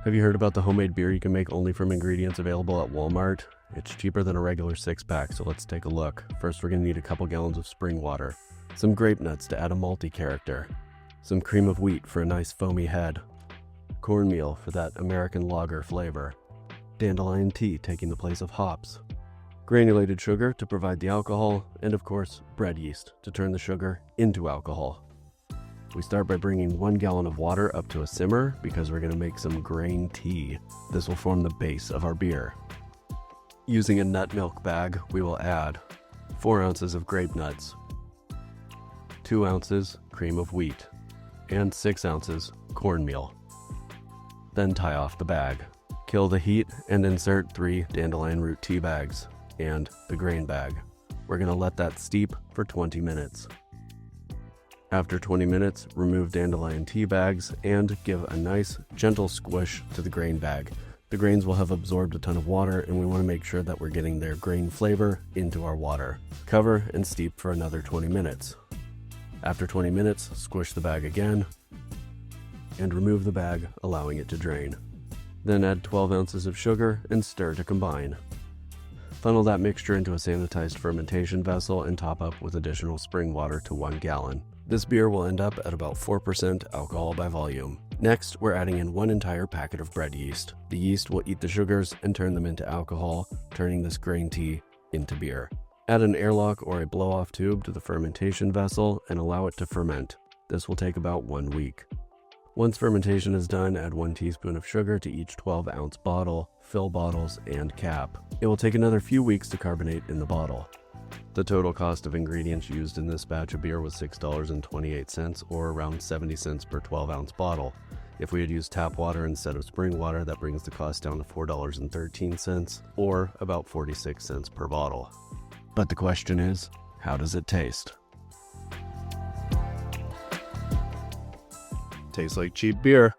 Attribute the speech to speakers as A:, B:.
A: Have you heard about the homemade beer you can make only from ingredients available at Walmart? It's cheaper than a regular 6-pack, so let's take a look. First, we're going to need a couple gallons of spring water, some grape nuts to add a malty character, some cream of wheat for a nice foamy head, cornmeal for that American lager flavor, dandelion tea taking the place of hops, granulated sugar to provide the alcohol, and of course, bread yeast to turn the sugar into alcohol. We start by bringing 1 gallon of water up to a simmer because we're going to make some grain tea. This will form the base of our beer. Using a nut milk bag, we will add 4 ounces of grape nuts, 2 ounces cream of wheat, and 6 ounces cornmeal. Then tie off the bag. Kill the heat and insert 3 dandelion root tea bags and the grain bag. We're going to let that steep for 20 minutes. After 20 minutes, remove dandelion tea bags and give a nice gentle squish to the grain bag. The grains will have absorbed a ton of water, and we want to make sure that we're getting their grain flavor into our water. Cover and steep for another 20 minutes. After 20 minutes, squish the bag again and remove the bag, allowing it to drain. Then add 12 ounces of sugar and stir to combine. Funnel that mixture into a sanitized fermentation vessel and top up with additional spring water to 1 gallon. This beer will end up at about 4% alcohol by volume. Next, we're adding in 1 entire packet of bread yeast. The yeast will eat the sugars and turn them into alcohol, turning this grain tea into beer. Add an airlock or a blow-off tube to the fermentation vessel and allow it to ferment. This will take about 1 week. Once fermentation is done, add 1 teaspoon of sugar to each 12-ounce bottle, fill bottles, and cap. It will take another few weeks to carbonate in the bottle. The total cost of ingredients used in this batch of beer was $6.28, or around 70 cents per 12-ounce bottle. If we had used tap water instead of spring water, that brings the cost down to $4.13, or about 46 cents per bottle. But the question is, how does it taste? Tastes like cheap beer.